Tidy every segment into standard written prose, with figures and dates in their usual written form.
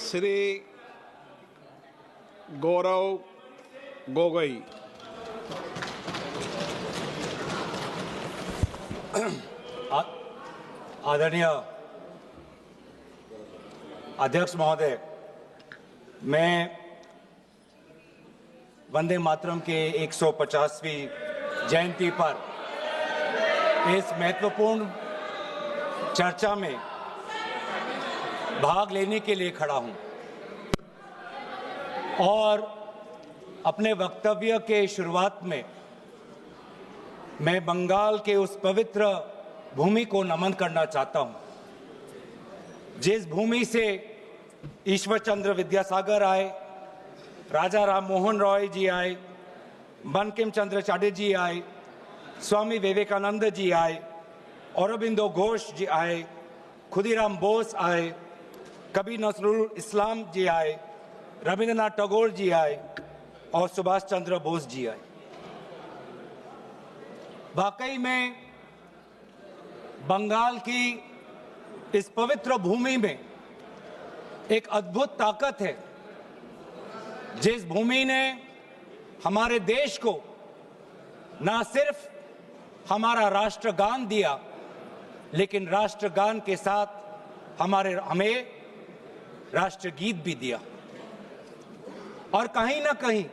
श्री गौरव गोगोई। आदरणीय अध्यक्ष महोदय, मैं वंदे मातरम के 150वीं जयंती पर इस महत्वपूर्ण चर्चा में भाग लेने के लिए खड़ा हूं और अपने वक्तव्य के शुरुआत में मैं बंगाल के उस पवित्र भूमि को नमन करना चाहता हूं जिस भूमि से ईश्वर चंद्र विद्यासागर आए, राजा राम मोहन रॉय जी आए, बंकिम चंद्र चटर्जी आए, स्वामी विवेकानंद जी आए, अरबिंदो घोष जी आए, खुदीराम बोस आए, कबीर नजरुल इस्लाम जी आए, रविंद्रनाथ टैगोर जी आए और सुभाष चंद्र बोस जी आए। वाकई में बंगाल की इस पवित्र भूमि में एक अद्भुत ताकत है जिस भूमि ने हमारे देश को ना सिर्फ हमारा राष्ट्रगान दिया लेकिन राष्ट्रगान के साथ हमें राष्ट्रगीत भी दिया। और कहीं ना कहीं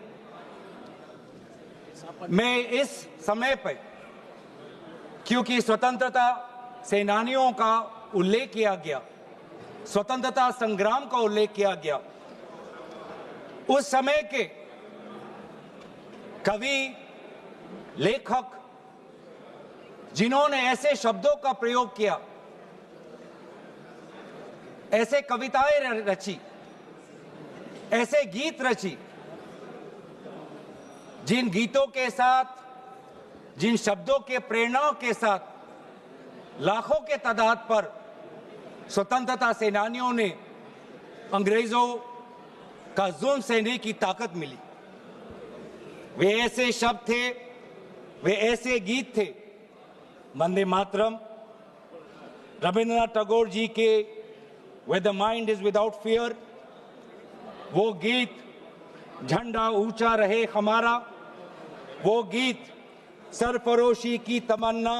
मैं इस समय पर, क्योंकि स्वतंत्रता सेनानियों का उल्लेख किया गया, स्वतंत्रता संग्राम का उल्लेख किया गया, उस समय के कवि, लेखक जिन्होंने ऐसे शब्दों का प्रयोग किया, ऐसे कविताएं रची, ऐसे गीत रची, जिन गीतों के साथ, जिन शब्दों के प्रेरणाओं के साथ लाखों के तादाद पर स्वतंत्रता सेनानियों ने अंग्रेजों का जुल्म सहने की ताकत मिली। वे ऐसे शब्द थे, वे ऐसे गीत थे, वंदे मातरम, रविंद्रनाथ टैगोर जी के Where the mind is without fear, वो गीत झंडा ऊंचा रहे हमारा, वो गीत सरफरोशी की तमन्ना,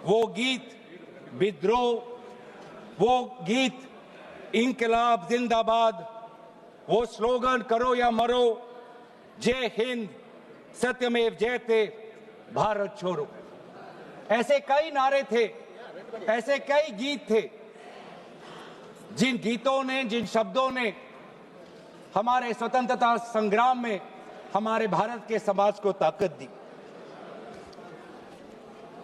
वो गीत विद्रोह, वो गीत इंकलाब जिंदाबाद, वो स्लोगन करो या मरो, जय हिंद, सत्यमेव जयते, भारत छोड़ो। ऐसे कई नारे थे, ऐसे कई गीत थे जिन गीतों ने, जिन शब्दों ने हमारे स्वतंत्रता संग्राम में हमारे भारत के समाज को ताकत दी।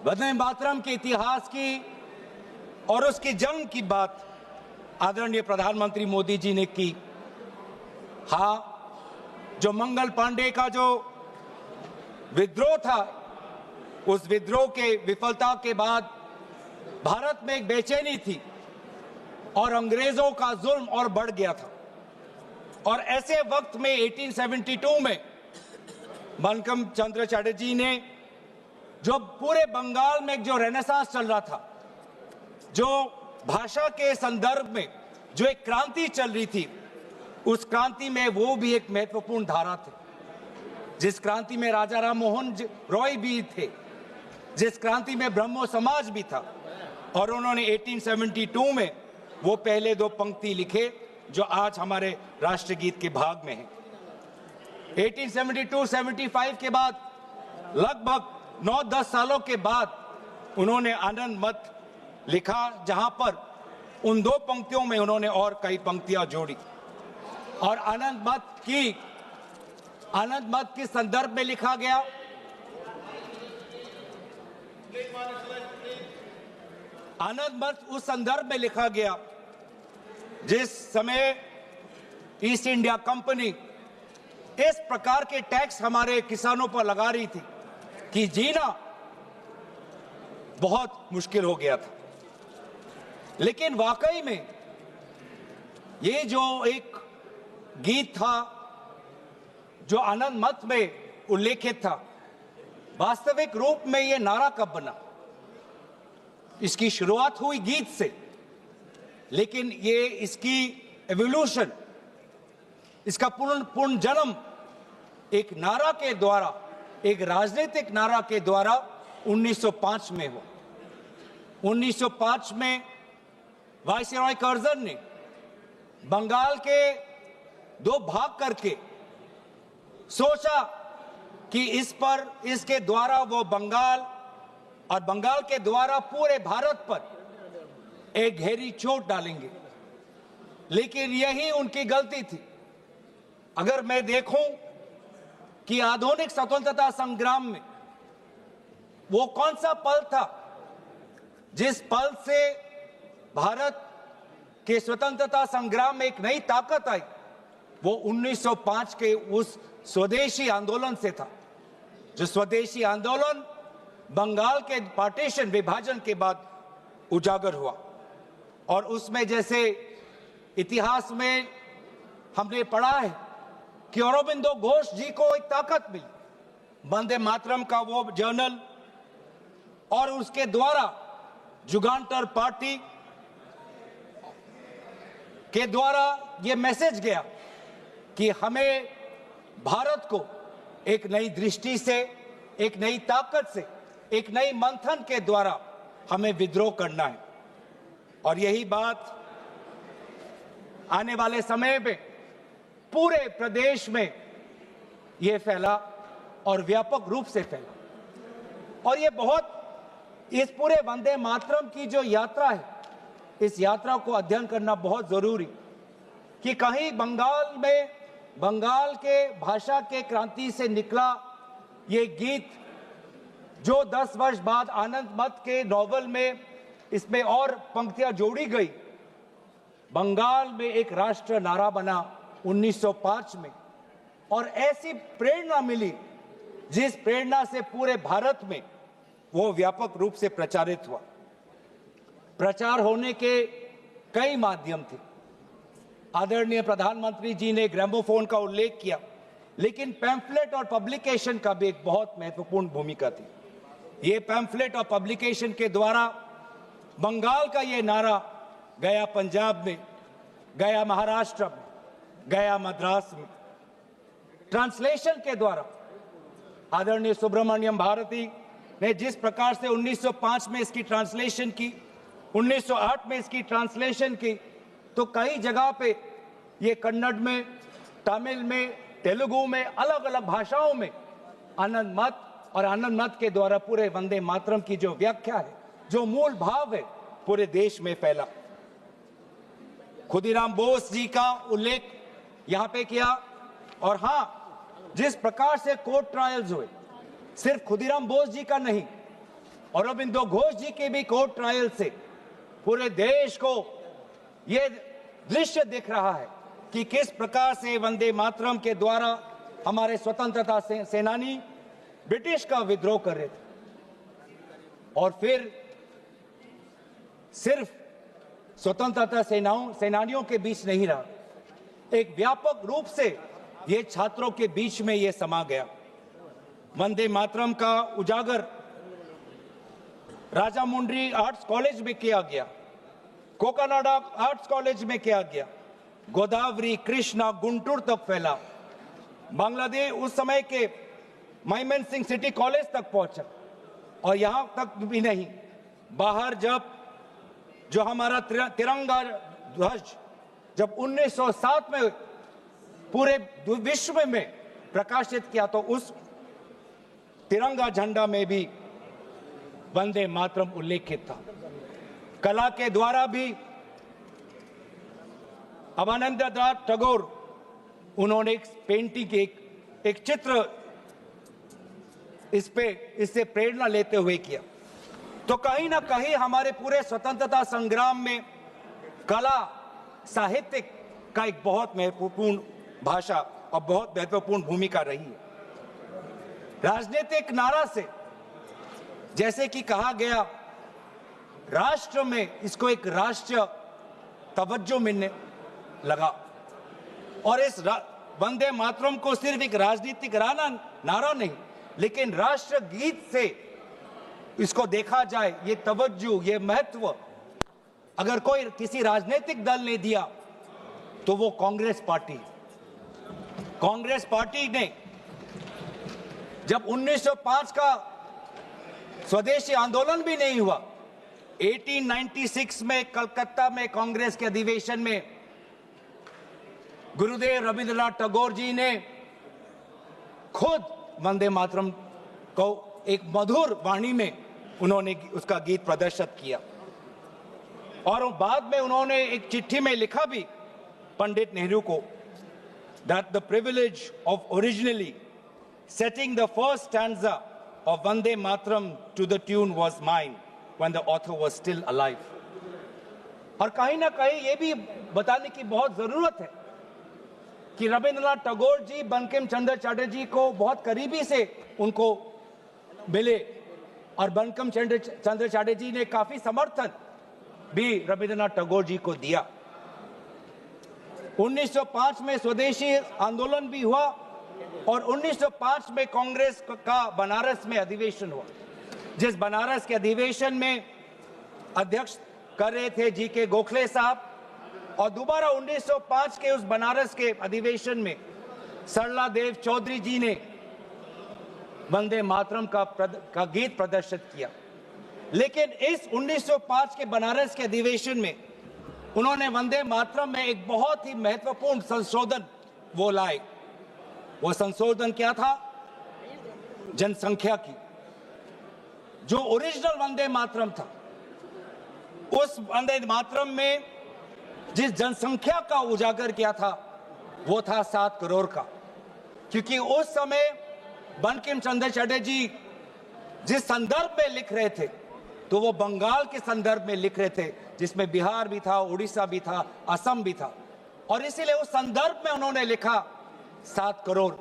वंदे मातरम के इतिहास की और उसके जन्म की बात आदरणीय प्रधानमंत्री मोदी जी ने की। हाँ, जो मंगल पांडे का जो विद्रोह था, उस विद्रोह के विफलता के बाद भारत में एक बेचैनी थी और अंग्रेजों का जुल्म और बढ़ गया था। और ऐसे वक्त में 1872 में बंकिम चंद्र चटर्जी ने, जो पूरे बंगाल में जो रेनेसांस चल रहा था, जो भाषा के संदर्भ में जो एक क्रांति चल रही थी, उस क्रांति में वो भी एक महत्वपूर्ण धारा थे। जिस क्रांति में राजा राम मोहन रॉय भी थे, जिस क्रांति में ब्रह्मो समाज भी था, और उन्होंने 1872 में वो पहले दो पंक्ति लिखे जो आज हमारे राष्ट्रगीत के भाग में हैं। 1872-75 के बाद लगभग 9-10 सालों के बाद उन्होंने आनंद मत लिखा, जहां पर उन दो पंक्तियों में उन्होंने और कई पंक्तियां जोड़ी। और आनंद मत के संदर्भ में लिखा गया, आनंद मत उस संदर्भ में लिखा गया जिस समय ईस्ट इंडिया कंपनी इस प्रकार के टैक्स हमारे किसानों पर लगा रही थी कि जीना बहुत मुश्किल हो गया था। लेकिन वाकई में ये जो एक गीत था जो आनंद मत में उल्लेखित था, वास्तविक रूप में ये नारा कब बना? इसकी शुरुआत हुई गीत से, लेकिन ये इसकी एवोल्यूशन, इसका पूर्ण जन्म एक नारा के द्वारा, एक राजनीतिक नारा के द्वारा 1905 में हुआ। 1905 में वायसरॉय कर्जन ने बंगाल के दो भाग करके सोचा कि इसके द्वारा वो बंगाल और बंगाल के द्वारा पूरे भारत पर एक गहरी चोट डालेंगे, लेकिन यही उनकी गलती थी। अगर मैं देखूं कि आधुनिक स्वतंत्रता संग्राम में वो कौन सा पल था जिस पल से भारत के स्वतंत्रता संग्राम में एक नई ताकत आई, वो 1905 के उस स्वदेशी आंदोलन से था। जो स्वदेशी आंदोलन बंगाल के पार्टीशन, विभाजन के बाद उजागर हुआ। और उसमें जैसे इतिहास में हमने पढ़ा है कि अरबिंदो घोष जी को एक ताकत मिली, वंदे मातरम का वो जर्नल, और उसके द्वारा जुगांतर पार्टी के द्वारा ये मैसेज गया कि हमें भारत को एक नई दृष्टि से, एक नई ताकत से, एक नई मंथन के द्वारा हमें विद्रोह करना है। और यही बात आने वाले समय में पूरे प्रदेश में यह फैला और व्यापक रूप से फैला। और ये बहुत, इस पूरे वंदे मातरम की जो यात्रा है, इस यात्रा को अध्ययन करना बहुत जरूरी कि कहीं बंगाल के भाषा के क्रांति से निकला ये गीत, जो 10 वर्ष बाद आनंद मत के नॉवल में इसमें और पंक्तियां जोड़ी गई, बंगाल में एक राष्ट्र नारा बना 1905 में। और ऐसी प्रेरणा मिली जिस प्रेरणा से पूरे भारत में वो व्यापक रूप से प्रचारित हुआ। प्रचार होने के कई माध्यम थे। आदरणीय प्रधानमंत्री जी ने ग्रामोफोन का उल्लेख किया, लेकिन पैम्फलेट और पब्लिकेशन का भी एक बहुत महत्वपूर्ण भूमिका थी। ये पैम्फलेट और पब्लिकेशन के द्वारा बंगाल का ये नारा गया पंजाब में, गया महाराष्ट्र में, गया मद्रास में। ट्रांसलेशन के द्वारा आदरणीय सुब्रमण्यम भारती ने जिस प्रकार से 1905 में इसकी ट्रांसलेशन की, 1908 में इसकी ट्रांसलेशन की, तो कई जगह पे ये कन्नड़ में, तमिल में, तेलुगु में, अलग अलग भाषाओं में आनंद मत और आनंद मत के द्वारा पूरे वंदे मातरम की जो व्याख्या है, जो मूल भाव है, पूरे देश में फैला। खुदीराम बोस जी का उल्लेख यहां पे किया। और हां, जिस प्रकार से कोर्ट ट्रायल्स हुए, सिर्फ खुदीराम बोस जी का नहीं, अरबिंदो घोष जी के भी कोर्ट ट्रायल से पूरे देश को यह दृश्य दिख रहा है कि किस प्रकार से वंदे मातरम के द्वारा हमारे स्वतंत्रता सेनानी ब्रिटिश का विद्रोह कर रहे थे। और फिर सिर्फ स्वतंत्रता सेनानियों के बीच नहीं रहा, एक व्यापक रूप से ये छात्रों के बीच में ये समा गया। वंदे मातरम का उजागर राजामुंड्री आर्ट्स कॉलेज में किया गया, कोकानाडा आर्ट्स कॉलेज में किया गया, गोदावरी, कृष्णा, गुंटूर तक फैला। बांग्लादेश उस समय के माइमन सिंह सिटी कॉलेज तक पहुंचा। और यहां तक भी नहीं, बाहर जब जो हमारा तिरंगा ध्वज जब 1907 में पूरे विश्व में प्रकाशित किया, तो उस तिरंगा झंडा में भी वंदे मातरम उल्लेखित था। कला के द्वारा भी अवनींद्रनाथ टैगोर, उन्होंने एक पेंटिंग, एक चित्र इससे प्रेरणा लेते हुए किया। तो कहीं ना कहीं हमारे पूरे स्वतंत्रता संग्राम में कला, साहित्य का एक बहुत महत्वपूर्ण भाषा और बहुत महत्वपूर्ण भूमिका रही है। राजनीतिक नारा से, जैसे कि कहा गया, राष्ट्र में इसको एक राष्ट्रीय तवज्जो मिलने लगा। और इस वंदे मातरम को सिर्फ एक राजनीतिक नारा नहीं, लेकिन राष्ट्र गीत से इसको देखा जाए, ये तवज्जो, ये महत्व अगर कोई किसी राजनीतिक दल ने दिया, तो वो कांग्रेस पार्टी। कांग्रेस पार्टी ने जब 1905 का स्वदेशी आंदोलन भी नहीं हुआ, 1896 में कलकत्ता में कांग्रेस के अधिवेशन में गुरुदेव रविंद्रनाथ टैगोर जी ने खुद वंदे मातरम को एक मधुर वाणी में उन्होंने उसका गीत प्रदर्शित किया। और बाद में उन्होंने एक चिट्ठी में लिखा भी पंडित नेहरू को, that the privilege of originally setting the first stanza of Vande Mataram to the tune was mine when the author was still alive. और कहीं ना कहीं ये भी बताने की बहुत जरूरत है कि रविंद्रनाथ टैगोर जी बंकिम चंद्र चटर्जी को बहुत करीबी से उनको मिले और बंकिम चंद्र चटर्जी ने काफी समर्थन भी रविंद्रनाथ टैगोर जी को दिया। 1905 में स्वदेशी आंदोलन भी हुआ और 1905 में कांग्रेस का बनारस में अधिवेशन हुआ, जिस बनारस के अधिवेशन में अध्यक्ष कर रहे थे जी.के. गोखले साहब। और दोबारा 1905 के उस बनारस के अधिवेशन में सरला देव चौधरी जी ने वंदे मातरम का गीत प्रदर्शित किया। लेकिन इस 1905 के बनारस के अधिवेशन में उन्होंने वंदे मातरम में एक बहुत ही महत्वपूर्ण संशोधन वो लाए। वो संशोधन क्या था? जनसंख्या की। जो ओरिजिनल वंदे मातरम था, उस वंदे मातरम में जिस जनसंख्या का उजागर किया था वो था 7 करोड़ का। क्योंकि उस समय बंकिम चंद्र चटर्जी जिस संदर्भ में लिख रहे थे तो वो बंगाल के संदर्भ में लिख रहे थे, जिसमें बिहार भी था, उड़ीसा भी था, असम भी था, और इसीलिए उस संदर्भ में उन्होंने लिखा 7 करोड़।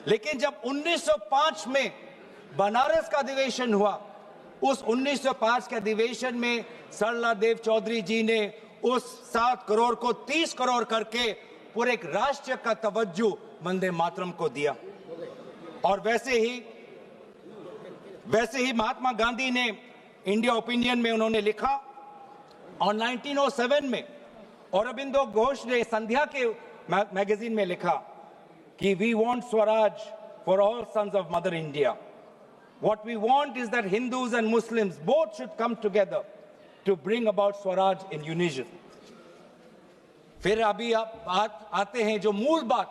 लेकिन जब 1905 में बनारस का अधिवेशन हुआ, उस 1905 के अधिवेशन में सरला देव चौधरी जी ने उस 7 करोड़ को 30 करोड़ करके पूरे एक राष्ट्र का तवज्जो वंदे मातरम को दिया। और वैसे ही महात्मा गांधी ने इंडिया ओपिनियन में उन्होंने लिखा, और 1907 में अरबिंदो घोष ने संध्या के मैगजीन में लिखा कि we want Swaraj for all sons of mother India. What we want is that Hindus and Muslims both should come together to bring about Swaraj in unison. फिर अभी आप बात आते हैं जो मूल बात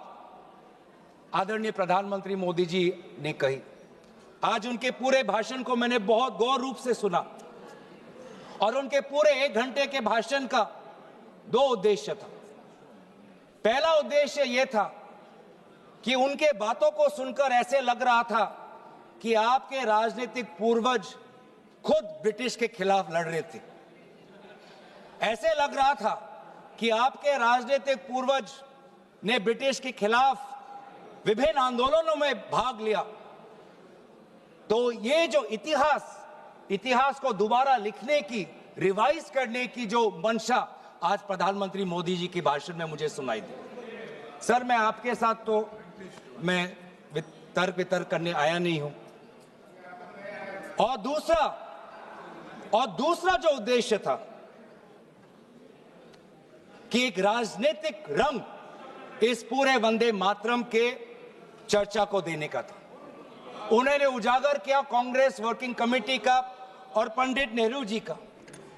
आदरणीय प्रधानमंत्री मोदी जी ने कही। आज उनके पूरे भाषण को मैंने बहुत गौर रूप से सुना और उनके पूरे 1 घंटे के भाषण का 2 उद्देश्य था। पहला उद्देश्य यह था कि उनके बातों को सुनकर ऐसे लग रहा था कि आपके राजनीतिक पूर्वज खुद ब्रिटिश के खिलाफ लड़ रहे थे। ऐसे लग रहा था कि आपके राजनीतिक पूर्वज ने ब्रिटिश के खिलाफ विभिन्न आंदोलनों में भाग लिया। तो ये जो इतिहास को दोबारा लिखने की, रिवाइज करने की जो मंशा आज प्रधानमंत्री मोदी जी के भाषण में मुझे सुनाई दी। सर, मैं आपके साथ तो मैं तर्क वितर्क करने आया नहीं हूं। और दूसरा जो उद्देश्य था कि एक राजनीतिक रंग इस पूरे वंदे मातरम के चर्चा को देने का था। उन्होंने उजागर किया कांग्रेस वर्किंग कमेटी का और पंडित नेहरू जी का।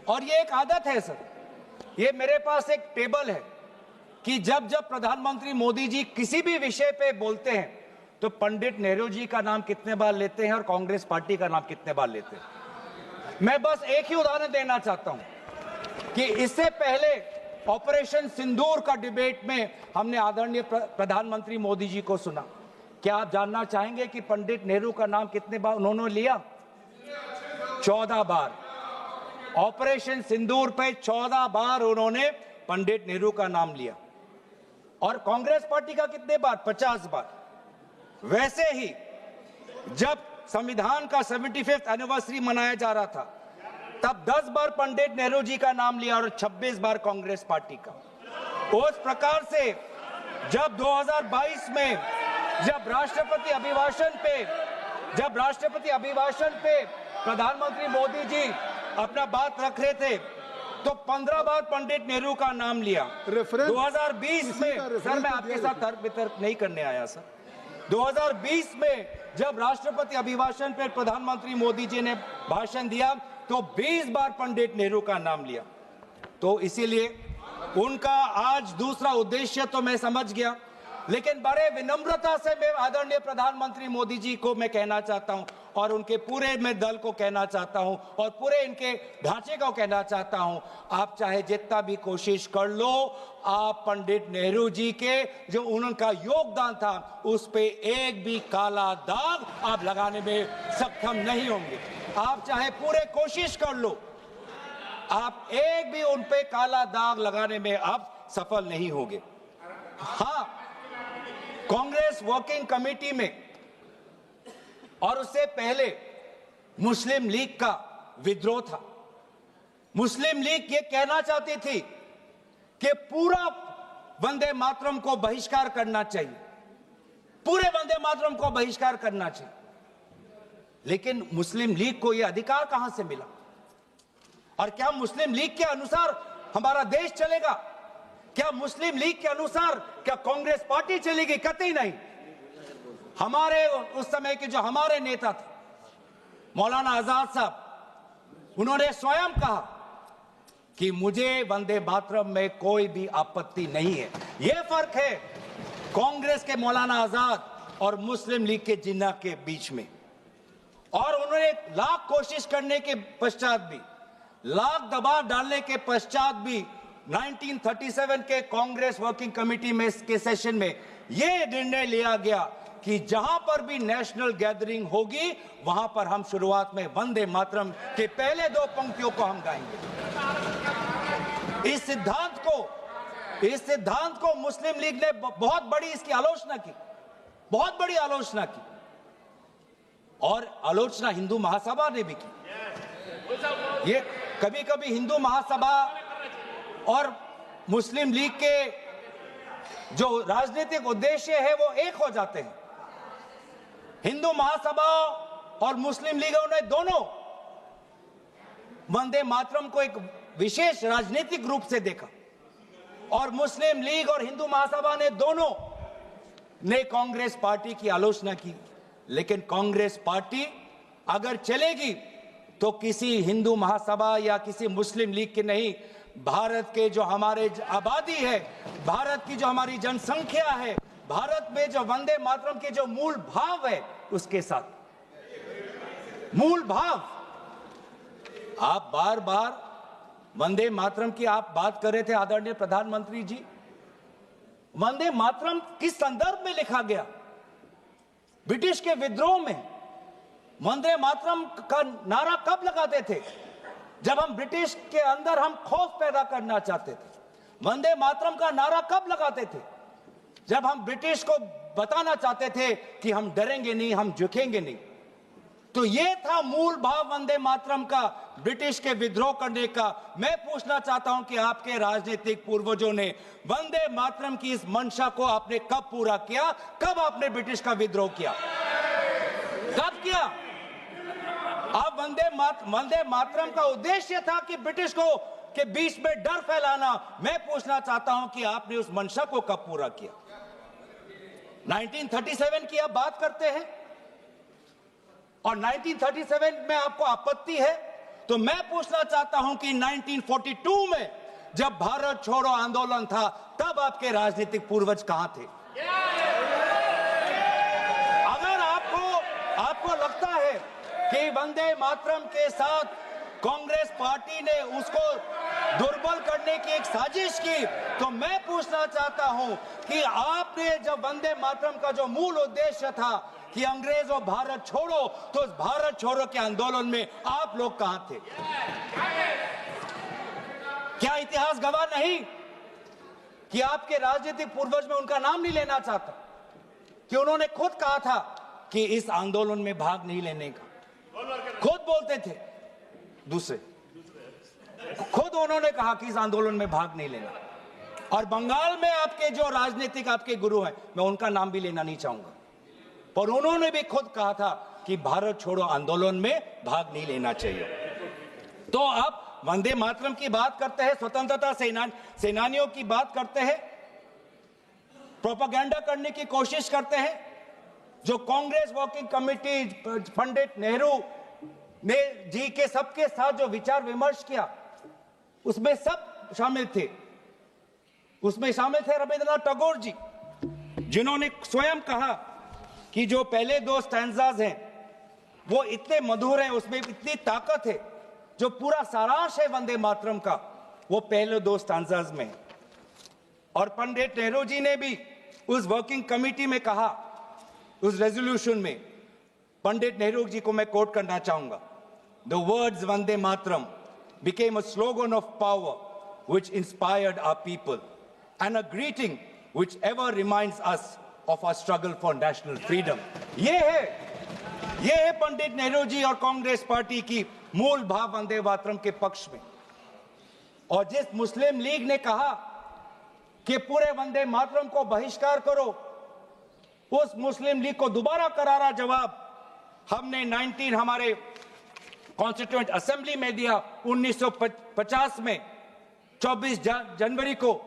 और ये एक आदत है सर, ये मेरे पास एक टेबल है कि जब प्रधानमंत्री मोदी जी किसी भी विषय पे बोलते हैं तो पंडित नेहरू जी का नाम कितने बार लेते हैं और कांग्रेस पार्टी का नाम कितने बार लेते हैं। मैं बस एक ही उदाहरण देना चाहता हूं कि इससे पहले ऑपरेशन सिंदूर का डिबेट में हमने आदरणीय प्रधानमंत्री मोदी जी को सुना। क्या आप जानना चाहेंगे कि पंडित नेहरू का नाम कितने बार उन्होंने लिया? 14 बार। ऑपरेशन सिंदूर पे 14 बार उन्होंने पंडित नेहरू का नाम लिया। और कांग्रेस पार्टी का कितने बार? 50 बार। वैसे ही जब संविधान का 75th एनिवर्सरी मनाया जा रहा था तब 10 बार पंडित नेहरू जी का नाम लिया और 26 बार कांग्रेस पार्टी का। उस प्रकार से जब 2022 में जब राष्ट्रपति अभिभाषण पे प्रधानमंत्री मोदी जी अपना बात रख रहे थे तो 15 बार पंडित नेहरू का नाम लिया। रेफरेंस 2020 में, का रेफरेंस सर मैं तो आपके दिया साथ तर्क वितर्क नहीं करने आया सर। 2020 में जब राष्ट्रपति अभिभाषण पर प्रधानमंत्री मोदी जी ने भाषण दिया तो 20 बार पंडित नेहरू का नाम लिया। तो इसीलिए उनका आज दूसरा उद्देश्य तो मैं समझ गया, लेकिन बड़े विनम्रता से मैं आदरणीय प्रधानमंत्री मोदी जी को मैं कहना चाहता हूं और उनके पूरे मैं दल को कहना चाहता हूं और पूरे इनके ढांचे को कहना चाहता हूं, आप चाहे जितना भी कोशिश कर लो, आप पंडित नेहरू जी के जो उनका योगदान था उस पे एक भी काला दाग आप लगाने में सक्षम नहीं होंगे। आप चाहे पूरे कोशिश कर लो, आप एक भी उन पे काला दाग लगाने में आप सफल नहीं होंगे। हाँ, कांग्रेस वर्किंग कमेटी में और उससे पहले मुस्लिम लीग का विद्रोह था। मुस्लिम लीग ये कहना चाहती थी कि पूरा वंदे मातरम को बहिष्कार करना चाहिए, पूरे वंदे मातरम को बहिष्कार करना चाहिए। लेकिन मुस्लिम लीग को यह अधिकार कहां से मिला? और क्या मुस्लिम लीग के अनुसार हमारा देश चलेगा? क्या मुस्लिम लीग के अनुसार क्या कांग्रेस पार्टी चलेगी? कतई नहीं। हमारे उस समय के जो हमारे नेता थे मौलाना आजाद साहब, उन्होंने स्वयं कहा कि मुझे वंदे मातरम में कोई भी आपत्ति नहीं है। यह फर्क है कांग्रेस के मौलाना आजाद और मुस्लिम लीग के जिन्ना के बीच में। और उन्होंने लाख कोशिश करने के पश्चात भी, लाख दबाव डालने के पश्चात भी 1937 के कांग्रेस वर्किंग कमेटी में के सेशन में यह निर्णय लिया गया कि जहां पर भी नेशनल गैदरिंग होगी वहां पर हम शुरुआत में वंदे मातरम के पहले दो पंक्तियों को हम गाएंगे। इस सिद्धांत को मुस्लिम लीग ने बहुत बड़ी इसकी आलोचना की, बहुत बड़ी आलोचना की, और आलोचना हिंदू महासभा ने भी की। ये कभी कभी हिंदू महासभा और मुस्लिम लीग के जो राजनीतिक उद्देश्य है वो एक हो जाते हैं। हिंदू महासभा और मुस्लिम लीगों ने दोनों वंदे मातरम को एक विशेष राजनीतिक रूप से देखा और मुस्लिम लीग और हिंदू महासभा ने दोनों ने कांग्रेस पार्टी की आलोचना की। लेकिन कांग्रेस पार्टी अगर चलेगी तो किसी हिंदू महासभा या किसी मुस्लिम लीग की नहीं, भारत के जो हमारे आबादी है, भारत की जो हमारी जनसंख्या है, भारत में जो वंदे मातरम के जो मूल भाव है उसके साथ मूल भाव। आप बार बार वंदे मातरम की आप बात कर रहे थे आदरणीय प्रधानमंत्री जी। वंदे मातरम किस संदर्भ में लिखा गया? ब्रिटिश के विद्रोह में वंदे मातरम का नारा कब लगाते थे? जब हम ब्रिटिश के अंदर हम खौफ पैदा करना चाहते थे। वंदे मातरम का नारा कब लगाते थे? जब हम ब्रिटिश को बताना चाहते थे कि हम डरेंगे नहीं, हम झुकेंगे नहीं। तो ये था मूल भाव वंदे मातरम का, ब्रिटिश के विद्रोह करने का। मैं पूछना चाहता हूं कि आपके राजनीतिक पूर्वजों ने वंदे मातरम की इस मंशा को आपने कब पूरा किया? कब आपने ब्रिटिश का विद्रोह किया? कब किया? अब वंदे मातरम का उद्देश्य था कि ब्रिटिश को के बीच में डर फैलाना। मैं पूछना चाहता हूं कि आपने उस मंशा को कब पूरा किया? 1937 की आप बात करते हैं और 1937 में आपको आपत्ति है, तो मैं पूछना चाहता हूं कि 1942 में जब भारत छोड़ो आंदोलन था तब आपके राजनीतिक पूर्वज कहां थे? अगर आपको लगता है कि वंदे मातरम के साथ कांग्रेस पार्टी ने उसको दुर्बल करने की एक साजिश की, तो मैं पूछना चाहता हूं कि आपने जब वंदे मातरम का जो मूल उद्देश्य था कि अंग्रेजों भारत छोड़ो, तो उस भारत छोड़ो के आंदोलन में आप लोग कहां थे? क्या इतिहास गवाह नहीं कि आपके राजनीतिक पूर्वज में उनका नाम नहीं लेना चाहता कि उन्होंने खुद कहा था कि इस आंदोलन में भाग नहीं लेने का? खुद बोलते थे, दूसरे खुद उन्होंने कहा कि इस आंदोलन में भाग नहीं लेना। और बंगाल में आपके जो राजनीतिक आपके गुरु हैं, मैं उनका नाम भी लेना नहीं चाहूंगा, पर उन्होंने भी खुद कहा था कि भारत छोड़ो आंदोलन में भाग नहीं लेना चाहिए। तो अब वंदे मातरम की बात करते हैं, स्वतंत्रता सेनानियों की बात करते हैं, प्रोपेगेंडा करने की कोशिश करते हैं। जो कांग्रेस वर्किंग कमेटी पंडित नेहरू ने जी के सबके साथ जो विचार विमर्श किया, उसमें सब शामिल थे। उसमें शामिल थे रविंद्रनाथ टैगोर जी, जिन्होंने स्वयं कहा कि जो पहले दो स्टैंजाज हैं वो इतने मधुर हैं, उसमें इतनी ताकत है, जो पूरा सारांश है वंदे मातरम का वो पहले दो स्टैंजाज में है। और पंडित नेहरू जी ने भी उस वर्किंग कमेटी में कहा, उस रेजोल्यूशन में पंडित नेहरू जी को मैं कोट करना चाहूंगा, the words Vande Mataram became a slogan of power which inspired our people and a greeting which ever reminds us of our struggle for national freedom. ये है पंडित नेहरू जी और कांग्रेस पार्टी की मूल भाव वंदे मातरम के पक्ष में। और जिस मुस्लिम लीग ने कहा कि पूरे वंदे मातरम को बहिष्कार करो, उस मुस्लिम लीग को दोबारा करारा जवाब हमने हमारे कॉन्स्टिट्यूएंट असेंबली में दिया 1950 में 24 जनवरी को,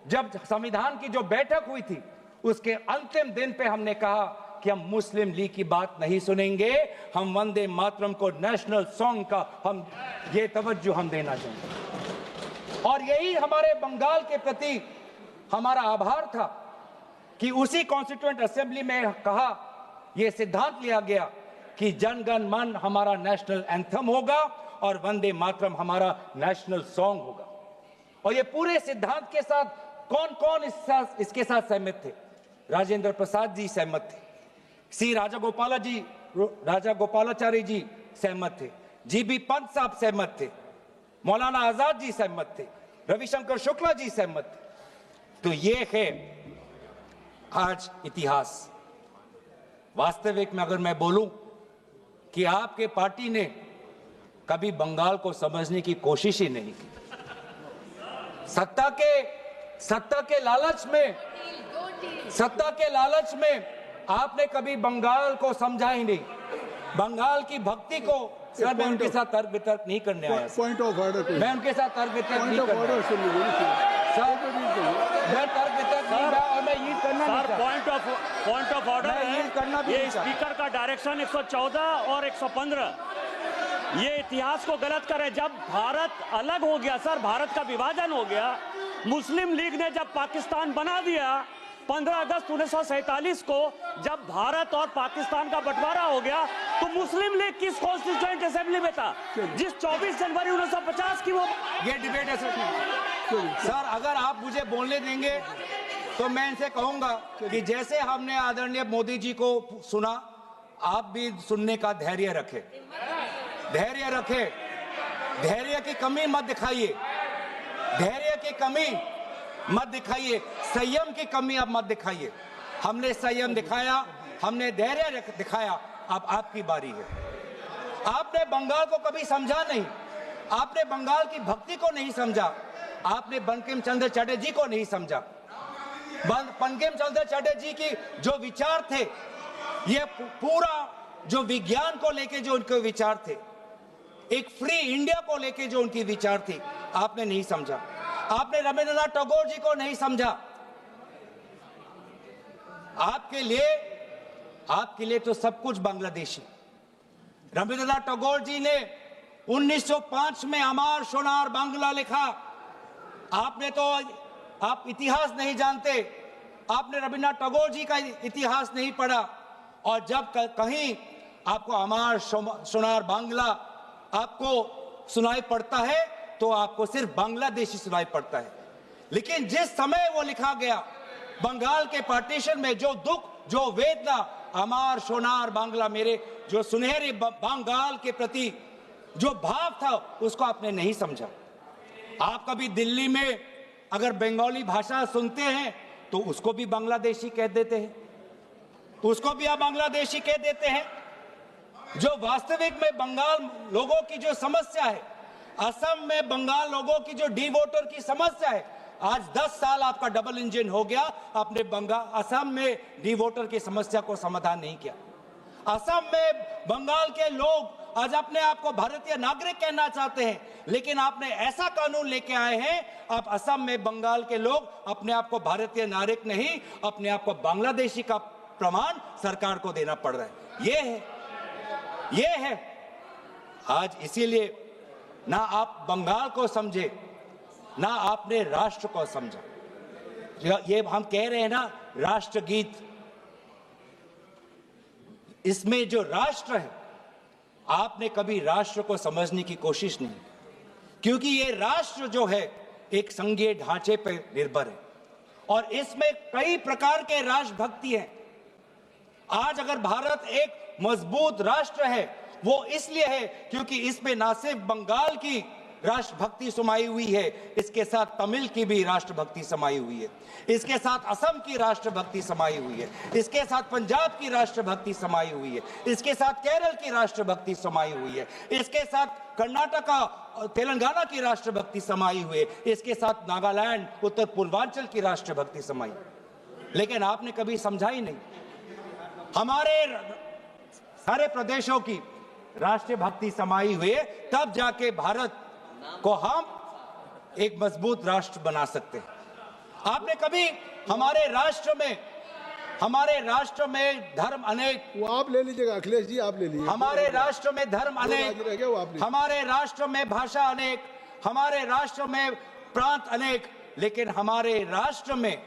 जब संविधान की जो बैठक हुई थी उसके अंतिम दिन पे हमने कहा कि हम मुस्लिम लीग की बात नहीं सुनेंगे, हम वंदे मातरम को नेशनल सॉन्ग का हम ये तवज्जो हम देना चाहेंगे। और यही हमारे बंगाल के प्रति हमारा आभार था कि उसी कॉन्स्टिट्यूएंट असेंबली में कहा, यह सिद्धांत लिया गया कि जन गण मन हमारा नेशनल एंथम होगा और वंदे मातरम हमारा नेशनल सॉन्ग होगा। और ये पूरे सिद्धांत के साथ कौन कौन इसके साथ सहमत थे? राजेंद्र प्रसाद जी सहमत थे, सी राजागोपालाचारी जी सहमत थे, जीबी पंत साहब सहमत थे, मौलाना आजाद जी सहमत थे, रविशंकर शुक्ला जी सहमत थे। तो ये है आज इतिहास। वास्तविक में अगर मैं बोलूं कि आपके पार्टी ने कभी बंगाल को समझने की कोशिश ही नहीं की। सत्ता के लालच में आपने कभी बंगाल को समझा ही नहीं। बंगाल की भक्ति को सर, मैं उनके साथ तर्क वितर्क नहीं करने आया। पॉइंट ऑफ ऑर्डर, मैं उनके साथ तर्क वितर्क नहीं करने आया। सर, मैं तर्क वितर्क नहीं किया और मैं यील्ड करना नहीं चाहता। पॉइंट ऑफ ऑर्डर मैं यील्ड करना भी ये नहीं चाहता। स्पीकर का डायरेक्शन 114 और 115 ये इतिहास को गलत करे। जब भारत अलग हो गया सर, भारत का विभाजन हो गया, मुस्लिम लीग ने जब पाकिस्तान बना दिया 15 अगस्त 1947 को, जब भारत और पाकिस्तान का बंटवारा हो गया, तो मुस्लिम लीग किस कॉन्स्टिट्यूएंट असेंबली में था जिस 24 जनवरी 1950 की वो ये डिबेट है सर। अगर आप मुझे बोलने देंगे तो मैं इनसे कहूंगा कि जैसे हमने आदरणीय मोदी जी को सुना, आप भी सुनने का धैर्य रखें। धैर्य की कमी मत दिखाइए, संयम की कमी अब मत दिखाइए। हमने संयम दिखाया, हमने धैर्य दिखाया, अब आपकी बारी है। आपने बंगाल को कभी समझा नहीं, आपने बंगाल की भक्ति को नहीं समझा, आपने बंकिम चंद्र चटर्जी को नहीं समझा। बंकिम चंद्र चटर्जी की जो विचार थे, ये पूरा जो विज्ञान को लेके जो उनके विचार थे, एक फ्री इंडिया को लेके जो उनकी विचार थी, आपने नहीं समझा। आपने रविंद्रनाथ टैगोर जी को नहीं समझा। आपके लिए तो सब कुछ बांग्लादेशी। रविंद्रनाथ टैगोर जी ने 1905 में अमार सोनार बांग्ला लिखा। आप इतिहास नहीं जानते, आपने रविंद्रनाथ टैगोर जी का इतिहास नहीं पढ़ा। और जब कहीं आपको अमार सोनार बांग्ला आपको सुनाई पड़ता है तो आपको सिर्फ बांग्लादेशी सुनाई पड़ता है। लेकिन जिस समय वो लिखा गया, बंगाल के पार्टीशन में जो दुख, जो वेदना, अमार सोनार बांग्ला, मेरे जो सुनहरे बंगाल के प्रति जो भाव था, उसको आपने नहीं समझा। आप कभी दिल्ली में अगर बंगाली भाषा सुनते हैं तो उसको भी बांग्लादेशी कह देते हैं, जो वास्तविक में बंगाल लोगों की जो समस्या है, असम में बंगाल लोगों की जो डी वोटर की समस्या है, आज 10 साल आपका डबल इंजन हो गया, आपने असम में डी वोटर की समस्या को समाधान नहीं किया। असम में बंगाल के लोग आज अपने आप को भारतीय नागरिक कहना चाहते हैं, लेकिन आपने ऐसा कानून लेके आए हैं, आप असम में बंगाल के लोग अपने आप को भारतीय नागरिक नहीं, अपने आप को बांग्लादेशी का प्रमाण सरकार को देना पड़ रहा है। ये है आज। इसीलिए ना आप बंगाल को समझे, ना आपने राष्ट्र को समझा। ये हम कह रहे हैं ना राष्ट्रगीत, इसमें जो राष्ट्र है, आपने कभी राष्ट्र को समझने की कोशिश नहीं, क्योंकि ये राष्ट्र जो है एक संघीय ढांचे पर निर्भर है और इसमें कई प्रकार के राष्ट्रभक्ति हैं। आज अगर भारत एक मजबूत राष्ट्र है, वो इसलिए है क्योंकि इसमें ना सिर्फ बंगाल की राष्ट्रभक्ति समाई हुई है, इसके साथ तमिल की भी राष्ट्रभक्ति समाई हुई है, इसके साथ असम की राष्ट्रभक्ति समाई हुई है, इसके साथ पंजाब की राष्ट्रभक्ति समाई हुई है, इसके साथ केरल की राष्ट्रभक्ति समाई हुई है, इसके साथ कर्नाटका तेलंगाना की राष्ट्रभक्ति समाई हुई है, इसके साथ नागालैंड उत्तर पूर्वांचल की राष्ट्रभक्ति समाई। लेकिन आपने कभी समझा ही नहीं। हमारे सारे प्रदेशों की राष्ट्रीय भक्ति समाई हुई है, तब जाके भारत को हम एक मजबूत राष्ट्र बना सकते हैं। आपने कभी हमारे राष्ट्र में धर्म अनेक, वो आप ले लीजिएगा अखिलेश जी, आप ले लीजिए। हमारे राष्ट्र में धर्म अनेक, हमारे राष्ट्र में भाषा अनेक, हमारे राष्ट्र में प्रांत अनेक, लेकिन हमारे राष्ट्र में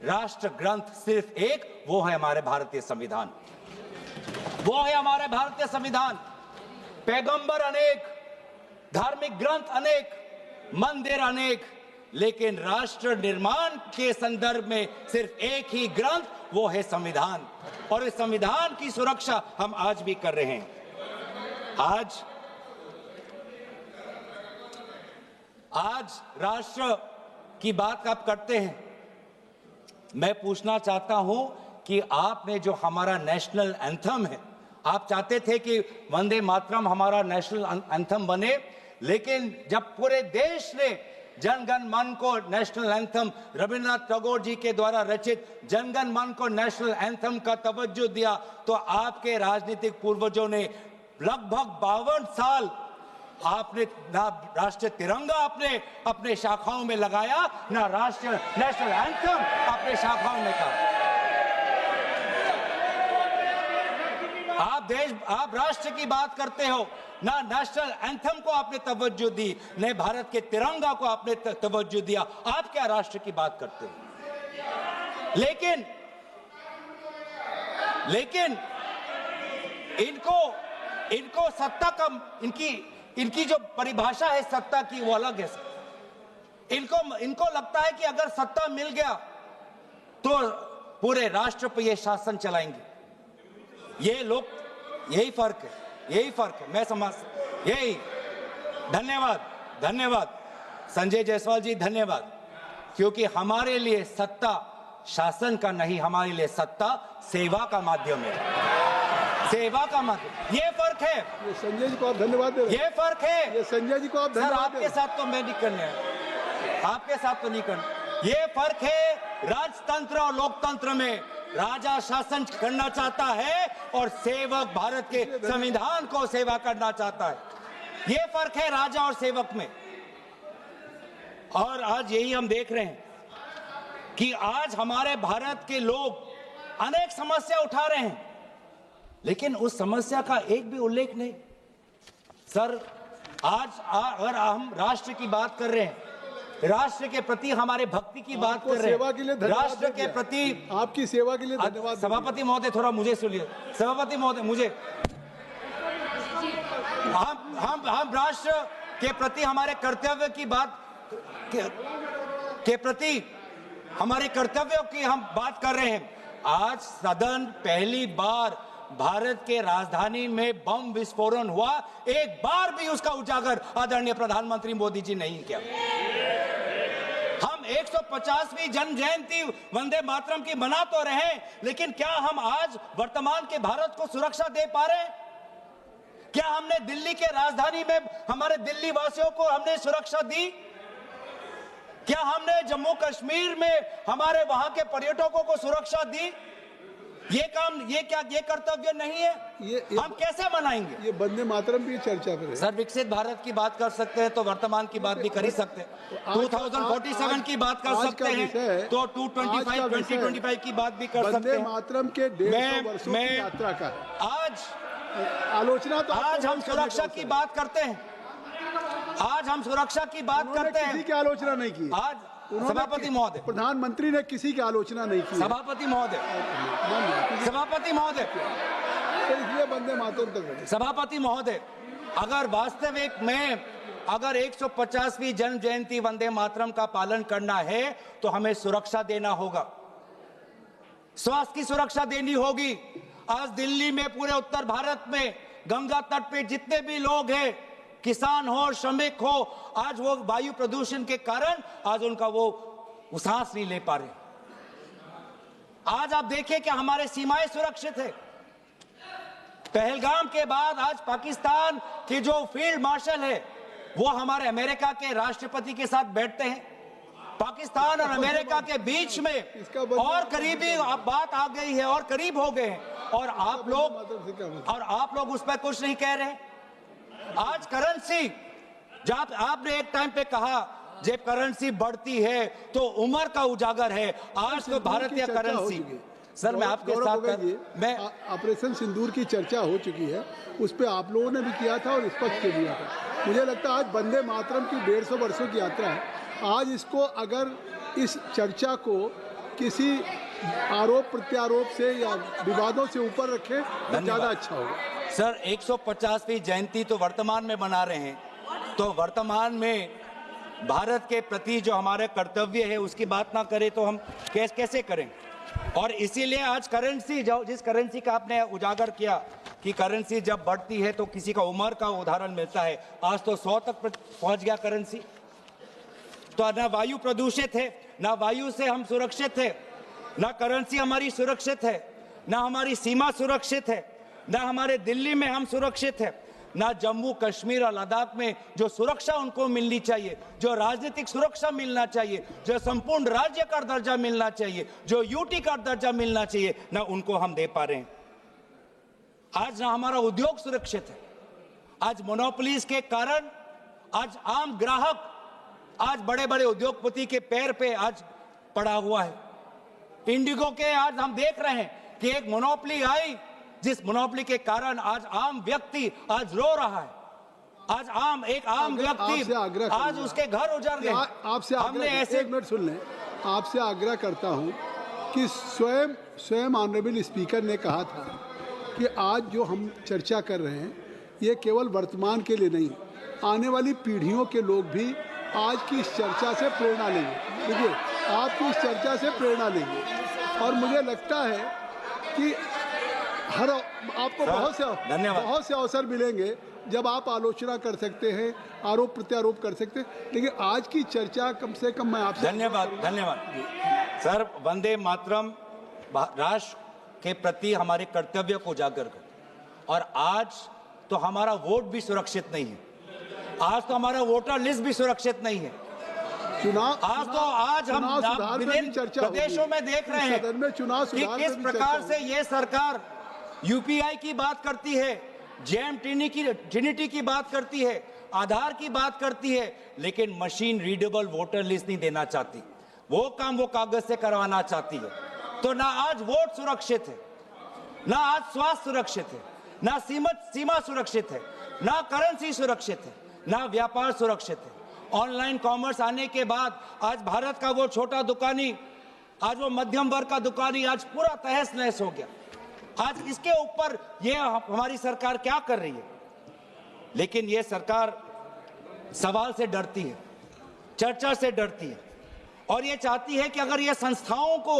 राष्ट्र ग्रंथ सिर्फ एक, वो है हमारे भारतीय संविधान। वो है हमारे भारतीय संविधान। पैगंबर अनेक, धार्मिक ग्रंथ अनेक, मंदिर अनेक, लेकिन राष्ट्र निर्माण के संदर्भ में सिर्फ एक ही ग्रंथ, वो है संविधान। और इस संविधान की सुरक्षा हम आज भी कर रहे हैं। आज राष्ट्र की बात आप करते हैं, मैं पूछना चाहता हूं कि आपने जो हमारा नेशनल एंथम है, आप चाहते थे कि वंदे मातरम हमारा नेशनल एंथम बने, लेकिन जब पूरे देश ने जनगण मन को नेशनल एंथम, रविंद्रनाथ टैगोर जी के द्वारा रचित जनगण मन को नेशनल एंथम का तवज्जो दिया, तो आपके राजनीतिक पूर्वजों ने लगभग 52 साल आपने ना राष्ट्रीय तिरंगा आपने अपने शाखाओं में लगाया, ना राष्ट्रीय नेशनल एंथम अपने शाखाओं में कहा। आप राष्ट्र की बात करते हो, ना नेशनल एंथम को आपने तवज्जो दी, न भारत के तिरंगा को आपने तवज्जो दिया। आप क्या राष्ट्र की बात करते हो? लेकिन इनको सत्ता का, इनकी जो परिभाषा है सत्ता की, वो अलग है। इनको लगता है कि अगर सत्ता मिल गया तो पूरे राष्ट्र पर ये शासन चलाएंगे। ये लोग, यही फर्क है, मैं समझ, यही। धन्यवाद संजय जायसवाल जी, धन्यवाद, क्योंकि हमारे लिए सत्ता शासन का नहीं, हमारे लिए सत्ता सेवा का माध्यम है, सेवा का माध्यम। ये फर्क है। ये संजय जी को आप धन्यवाद दे रहे हैं। ये फर्क है। ये संजय जी को आप धन्यवाद। आपके साथ तो मैं नहीं करने, आपके साथ तो नहीं करना। ये फर्क है राजतंत्र और लोकतंत्र में। राजा शासन करना चाहता है और सेवक भारत के संविधान को सेवा करना चाहता है। ये फर्क है राजा और सेवक में। और आज यही हम देख रहे हैं कि आज हमारे भारत के लोग अनेक समस्या उठा रहे हैं, लेकिन उस समस्या का एक भी उल्लेख नहीं। सर, आज अगर हम राष्ट्र की बात कर रहे हैं, राष्ट्र के प्रति हमारे भक्ति की बात कर रहे हैं, राष्ट्र के प्रति आपकी सेवा के लिए धन्यवाद। सभापति महोदय, थोड़ा मुझे सुनिए। सभापति महोदय, मुझे हम राष्ट्र के प्रति हमारे कर्तव्य की बात के प्रति हमारे कर्तव्यों की हम बात कर रहे हैं। आज सदन पहली बार भारत के राजधानी में बम विस्फोरण हुआ, एक बार भी उसका उजागर आदरणीय प्रधानमंत्री मोदी जी नहीं किया। हम 150वीं जन्म जयंती वंदे मातरम की मना तो रहे, लेकिन क्या हम आज वर्तमान के भारत को सुरक्षा दे पा रहे हैं? क्या हमने दिल्ली के राजधानी में हमारे दिल्ली वासियों को हमने सुरक्षा दी? क्या हमने जम्मू कश्मीर में हमारे वहां के पर्यटकों को सुरक्षा दी? ये काम, ये क्या, ये कर्तव्य नहीं है? हम कैसे मनाएंगे? ये वंदे मातरम की चर्चा पर है। सर, विकसित भारत की बात कर सकते हैं तो वर्तमान की बात भी कर ही सकते हैं। 2047 की बात कर सकते हैं तो 2025 की बात भी कर सकते वंदे हैं। मातरम के 150 वर्षों की यात्रा का आलोचना तो आज हम सुरक्षा की बात करते हैं, आज हम सुरक्षा की बात करते हैं। किसी की आलोचना नहीं की आज सभापति महोदय, प्रधानमंत्री ने किसी की आलोचना नहीं की। सभापति महोदय, सभापति महोदय, तो इसलिए वंदे मातरम तक। सभापति महोदय, अगर वास्तविक में अगर 150वीं जन्म जयंती वंदे मातरम का पालन करना है तो हमें सुरक्षा देना होगा, स्वास्थ्य की सुरक्षा देनी होगी। आज दिल्ली में, पूरे उत्तर भारत में, गंगा तट पे जितने भी लोग हैं, किसान हो, श्रमिक हो, आज वो वायु प्रदूषण के कारण आज उनका वो सांस नहीं ले पा रहे। आज आप देखिए कि हमारे सीमाएं सुरक्षित है। पहलगाम के बाद आज पाकिस्तान के जो फील्ड मार्शल है वो हमारे अमेरिका के राष्ट्रपति के साथ बैठते हैं। पाकिस्तान और अमेरिका के बीच में और करीबी बात आ गई है और करीब हो गए हैं, और आप लोग उस पर कुछ नहीं कह रहे। आज करेंसी, जब आपने एक टाइम पे कहा जब करेंसी बढ़ती है तो उम्र का उजागर है, आज तो भारतीय करेंसी। सर, मैं आपके साथ मैं ऑपरेशन सिंदूर की चर्चा हो चुकी है, उस पर आप लोगों ने भी किया था और स्पष्ट कर दिया था। मुझे लगता है आज वंदे मातरम की 150 वर्षों की यात्रा है, आज इसको अगर इस चर्चा को किसी आरोप प्रत्यारोप से या विवादों से ऊपर रखें तो ज्यादा अच्छा होगा। सर, 150वीं जयंती तो वर्तमान में मना रहे हैं, तो वर्तमान में भारत के प्रति जो हमारे कर्तव्य है उसकी बात ना करें तो हम कैसे करें? और इसीलिए आज करेंसी, जिस करेंसी का आपने उजागर किया कि करेंसी जब बढ़ती है तो किसी का उम्र का उदाहरण मिलता है, आज तो 100 तक पहुंच गया करेंसी। तो ना वायु प्रदूषित है, ना वायु से हम सुरक्षित है, ना करेंसी हमारी सुरक्षित है, ना हमारी सीमा सुरक्षित है, ना हमारे दिल्ली में हम सुरक्षित है, ना जम्मू कश्मीर और लद्दाख में जो सुरक्षा उनको मिलनी चाहिए, जो राजनीतिक सुरक्षा मिलना चाहिए, जो संपूर्ण राज्य का दर्जा मिलना चाहिए, जो यूटी का दर्जा मिलना चाहिए, ना उनको हम दे पा रहे हैं। आज ना हमारा उद्योग सुरक्षित है। आज मोनोपोलीज के कारण आज आम ग्राहक, आज बड़े बड़े उद्योगपति के पैर पे आज पड़ा हुआ है। इंडिगो के आज हम देख रहे हैं कि एक मोनोपोली आई, जिस मोनोपोली के कारण आज आम व्यक्ति आज रो रहा है। आज एक आम व्यक्ति आज उसके घर उजड़ गए। आपसे हमने ऐसे, एक मिनट सुन लें, आपसे आग्रह करता हूं कि स्वयं ऑनरेबल स्पीकर ने कहा था कि आज जो हम चर्चा कर रहे हैं ये केवल वर्तमान के लिए नहीं, आने वाली पीढ़ियों के लोग भी आज की इस चर्चा से प्रेरणा लेंगे। देखिए, आपकी इस चर्चा से प्रेरणा लेंगे, और मुझे लगता है कि आपको बहुत से अवसर मिलेंगे जब आप आलोचना कर सकते हैं, आरोप प्रत्यारोप कर सकते हैं, लेकिन आज की चर्चा कम से कम मैं आपसे धन्यवाद सर। वंदे मातरम राष्ट्र के प्रति हमारे कर्तव्य को उजागर कर, और आज तो हमारा वोट भी सुरक्षित नहीं है, आज तो हमारा वोटर लिस्ट भी सुरक्षित नहीं है। आज हम विभिन्न प्रदेशों में देख रहे हैं कि किस प्रकार से ये सरकार यूपीआई की बात करती है, जेम ट्रिनिटी की बात करती है, आधार की बात करती है, लेकिन मशीन रीडेबल वोटर लिस्ट नहीं देना चाहती। वो काम वो कागज से करवाना चाहती है। तो ना आज वोट सुरक्षित है, ना आज स्वास्थ्य सुरक्षित है, ना सीमा सुरक्षित है, ना करेंसी सुरक्षित है, ना व्यापार सुरक्षित है। ऑनलाइन कॉमर्स आने के बाद आज भारत का वो छोटा दुकानी, आज वो मध्यम वर्ग का दुकानी आज पूरा तहस नहस हो गया। आज इसके ऊपर ये हमारी सरकार क्या कर रही है? लेकिन ये सरकार सवाल से डरती है, चर्चा से डरती है, और ये चाहती है कि अगर ये संस्थाओं को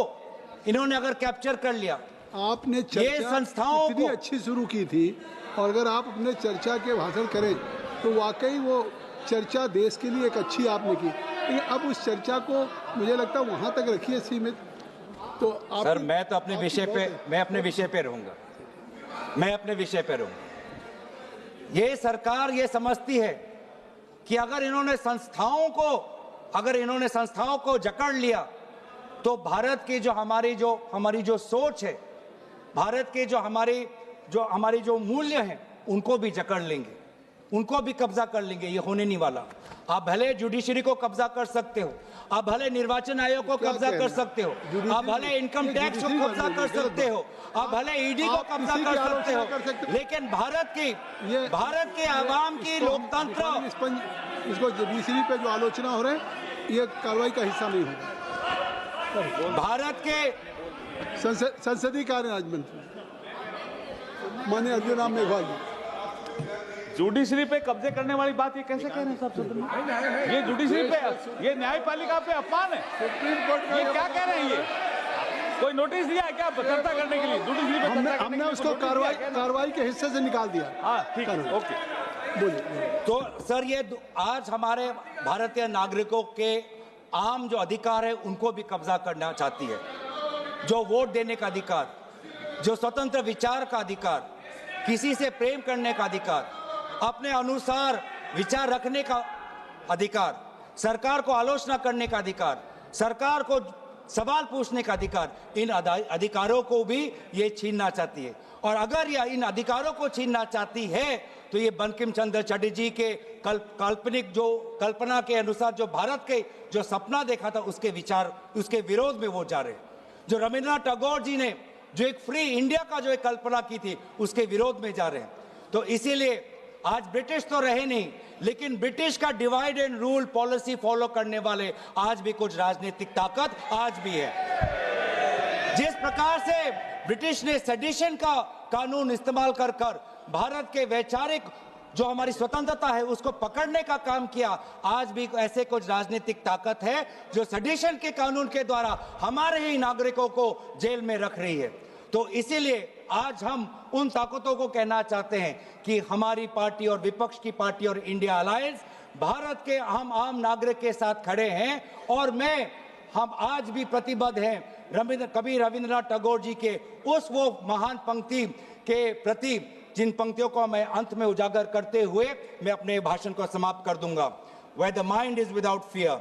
इन्होंने अगर कैप्चर कर लिया, आपने चर्चा संस्थाओं इतनी अच्छी शुरू की थी, और अगर आप अपने चर्चा के भाषण करें तो वाकई वो चर्चा देश के लिए एक अच्छी आपने की, लेकिन अब उस चर्चा को मुझे लगता है वहां तक रखिए सीमित। तो सर, मैं तो अपने विषय पे रहूंगा, मैं अपने विषय पे रहूंगा। ये सरकार ये समझती है कि अगर इन्होंने संस्थाओं को जकड़ लिया तो भारत की हमारी जो सोच है भारत के जो हमारे जो मूल्य हैं उनको भी जकड़ लेंगे, उनको भी कब्जा कर लेंगे। ये होने नहीं वाला। आप भले जुडिशरी को कब्जा कर सकते हो, आप भले निर्वाचन आयोग को कब्जा कर सकते हो, आप भले इनकम टैक्स को कब्जा कर सकते हो, आप भले ईडी को कब्जा कर सकते हो, लेकिन भारत के आवाम की लोकतंत्र, इसको जुडिशरी पे जो आलोचना हो रहे हैं ये कार्रवाई का हिस्सा नहीं होगा। भारत के संसदीय कार्य राज्य मंत्री माननीय अर्जुन राम मेघवाल जी, जुडिशरी पे कब्जे करने वाली बात ये कैसे कह रहे हैं साहब सदन में? ये जुडिशरी पे, ये न्यायपालिका पे अपमान है। सुप्रीम कोर्ट का ये क्या कह रहे हैं? ये कोई नोटिस दिया है क्या चर्चा करने के लिए? जुडिशरी पे हमने उसको कार्रवाई के हिस्से से निकाल दिया। हाँ ठीक है, ओके बोलिए। तो सर ये आज हमारे भारतीय नागरिकों के आम जो अधिकार है उनको भी कब्जा करना चाहती है। जो वोट देने का अधिकार, जो स्वतंत्र विचार का अधिकार, किसी से प्रेम करने का अधिकार, अपने अनुसार विचार रखने का अधिकार, सरकार को आलोचना करने का अधिकार, सरकार को सवाल पूछने का अधिकार, इन अधिकारों को भी ये छीनना चाहती है। और अगर यह इन अधिकारों को छीनना चाहती है तो ये बंकिम चंद्र चटर्जी के काल्पनिक जो कल्पना के अनुसार जो भारत के जो सपना देखा था उसके विरोध में वो जा रहे हैं। जो रविंद्रनाथ टैगोर जी ने जो एक फ्री इंडिया का जो एक कल्पना की थी उसके विरोध में जा रहे हैं। तो इसीलिए आज ब्रिटिश तो रहे नहीं, लेकिन ब्रिटिश का divide and rule policy follow करने वाले आज भी कुछ राजनीतिक ताकत आज भी है। जिस प्रकार से ब्रिटिश ने सेडिशन का कानून इस्तेमाल कर भारत के वैचारिक जो हमारी स्वतंत्रता है उसको पकड़ने का काम किया, आज भी ऐसे कुछ राजनीतिक ताकत है जो सेडिशन के कानून के द्वारा हमारे ही नागरिकों को जेल में रख रही है। तो इसीलिए आज हम उन ताकतों को कहना चाहते हैं कि हमारी पार्टी और विपक्ष की पार्टी और इंडिया अलायंस भारत के हम आम नागरिक के साथ खड़े हैं। और हम आज भी प्रतिबद्ध हैं कवि रविंद्रनाथ टैगोर जी के वो महान पंक्ति के प्रति, जिन पंक्तियों को मैं अंत में उजागर करते हुए मैं अपने भाषण को समाप्त कर दूंगा। Where the mind is without fear,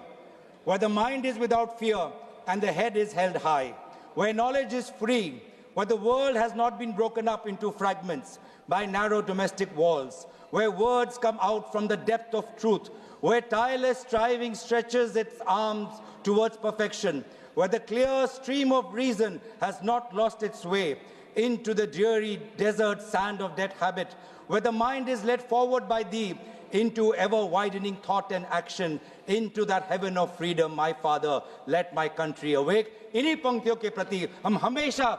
where the mind is without fear and the head is held high, where knowledge is free, where the world has not been broken up into fragments by narrow domestic walls, where words come out from the depth of truth, where tireless striving stretches its arms towards perfection, where the clear stream of reason has not lost its way into the dreary desert sand of dead habit, where the mind is led forward by thee into ever-widening thought and action, into that heaven of freedom, my Father, let my country awake. इन्हीं पंक्तियों के प्रति हम हमेशा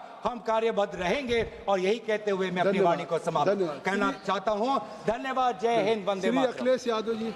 कार्यबद्ध रहेंगे और यही कहते हुए मैं अपनी वाणी को समाप्त करना चाहता हूं। धन्यवाद। जय हिंद, वंदे मातरम। अखिलेश यादव जी।